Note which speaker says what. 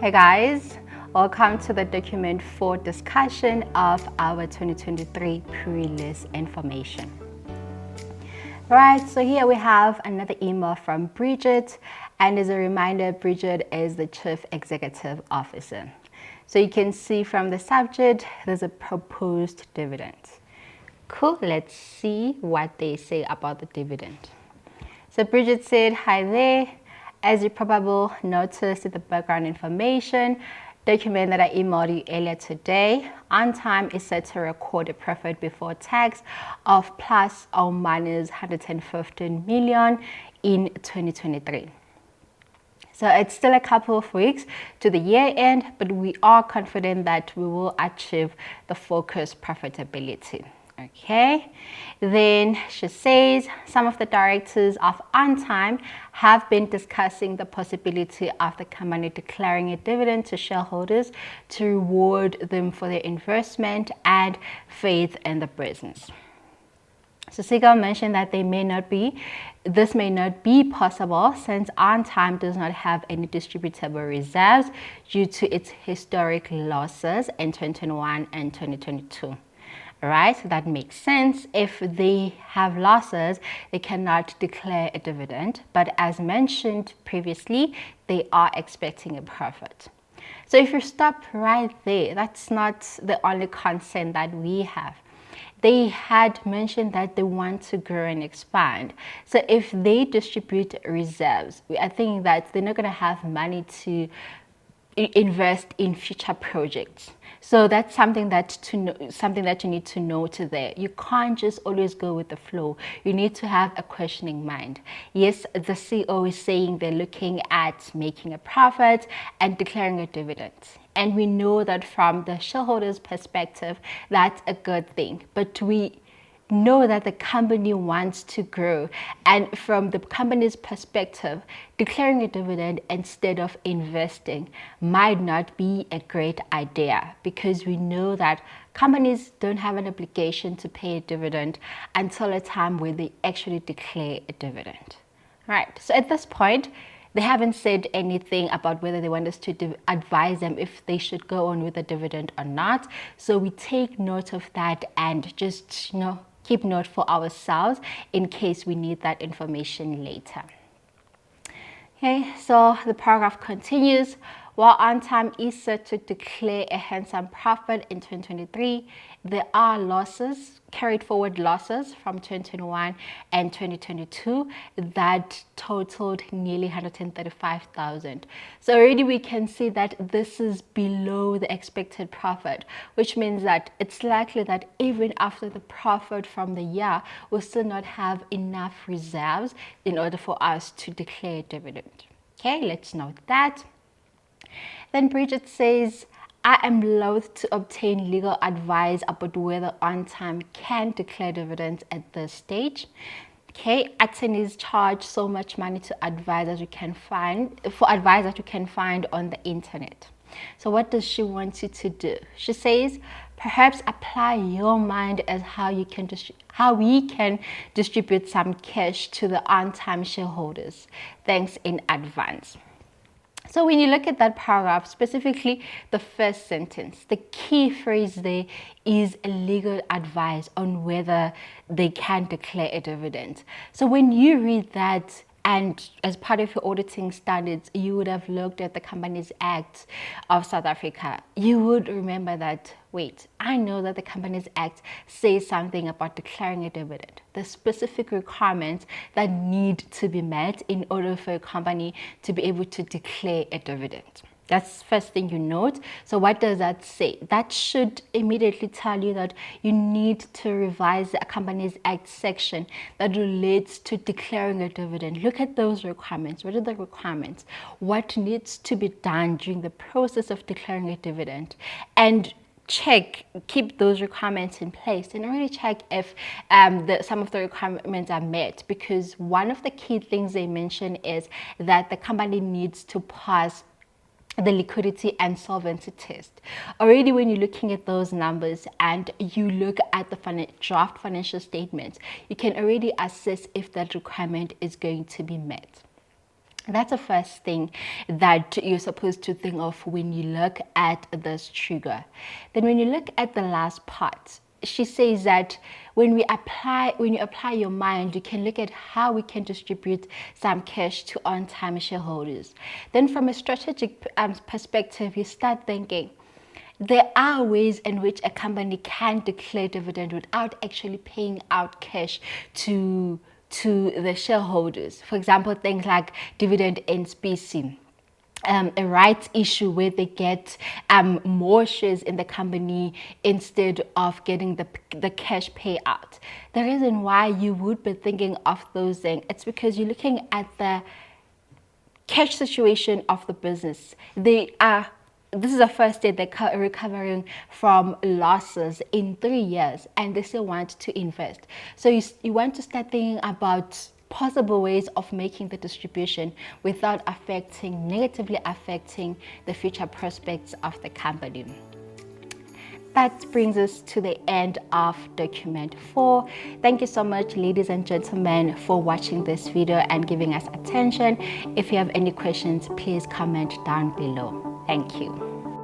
Speaker 1: Hey guys, welcome to the document for discussion of our 2023 pre-list information. Right, so here we have another email from Bridget, and as a reminder, Bridget is the Chief Executive Officer. So you can see from the subject, there's a proposed dividend. Cool, let's see what they say about the dividend. So Bridget said, hi there. As you probably noticed in the background information document that I emailed you earlier today, On Time is set to record a profit before tax of plus or minus 115 million in 2023. So it's still a couple of weeks to the year end, but we are confident that we will achieve the focused profitability. Okay, then she says some of the directors of On Time have been discussing the possibility of the company declaring a dividend to shareholders to reward them for their investment and faith in the business. So Sigal mentioned that this may not be possible since On Time does not have any distributable reserves due to its historic losses in 2021 and 2022. Right, so that makes sense. If they have losses, they cannot declare a dividend. But as mentioned previously, they are expecting a profit. So if you stop right there, that's not the only concern that we have. They had mentioned that they want to grow and expand. So if they distribute reserves, I think that they're not going to have money to invest in future projects. So that's something that you need to note there. You can't just always go with the flow. You need to have a questioning mind. Yes, the CEO is saying they're looking at making a profit and declaring a dividend. And we know that from the shareholders' perspective, that's a good thing. But we know that the company wants to grow, and from the company's perspective, declaring a dividend instead of investing might not be a great idea, because we know that companies don't have an obligation to pay a dividend until a time where they actually declare a dividend. Right, so at this point they haven't said anything about whether they want us to advise them if they should go on with the dividend or not. So we take note of that and just keep note for ourselves in case we need that information later. Okay, so the paragraph continues. While On Time is set to declare a handsome profit in 2023, there are carried forward losses from 2021 and 2022 that totaled nearly 135,000. So already we can see that this is below the expected profit, which means that it's likely that even after the profit from the year, we'll still not have enough reserves in order for us to declare a dividend. Okay, let's note that. Then Bridget says, I am loath to obtain legal advice about whether On Time can declare dividends at this stage. Okay, attorneys charge so much money to advice that you can find on the internet. So what does she want you to do? She says, perhaps apply your mind as how we can distribute some cash to the On Time shareholders. Thanks in advance. So when you look at that paragraph, specifically the first sentence, the key phrase there is legal advice on whether they can declare a dividend. So when you read that, and as part of your auditing standards, you would have looked at the Companies Act of South Africa. You would remember that, wait, I know that the Companies Act says something about declaring a dividend. The specific requirements that need to be met in order for a company to be able to declare a dividend. That's the first thing you note. So what does that say? That should immediately tell you that you need to revise the Companies Act section that relates to declaring a dividend. Look at those requirements. What are the requirements? What needs to be done during the process of declaring a dividend? And keep those requirements in place, and really check if some of the requirements are met, because one of the key things they mention is that the company needs to pass the liquidity and solvency test. Already when you're looking at those numbers and you look at the draft financial statements, you can already assess if that requirement is going to be met. That's the first thing that you're supposed to think of when you look at this trigger. Then when you look at the last part, she says that when you apply your mind, you can look at how we can distribute some cash to on-time shareholders. Then from a strategic perspective, you start thinking, there are ways in which a company can declare dividend without actually paying out cash to the shareholders. For example, things like dividend in specie. A rights issue where they get more shares in the company instead of getting the cash payout. The reason why you would be thinking of those things, it's because you're looking at the cash situation of the business. This is the first day they're recovering from losses in 3 years, and they still want to invest. So you want to start thinking about possible ways of making the distribution without negatively affecting the future prospects of the company. That brings us to the end of document 4. Thank you so much, ladies and gentlemen, for watching this video and giving us attention. If you have any questions, please comment down below. Thank you.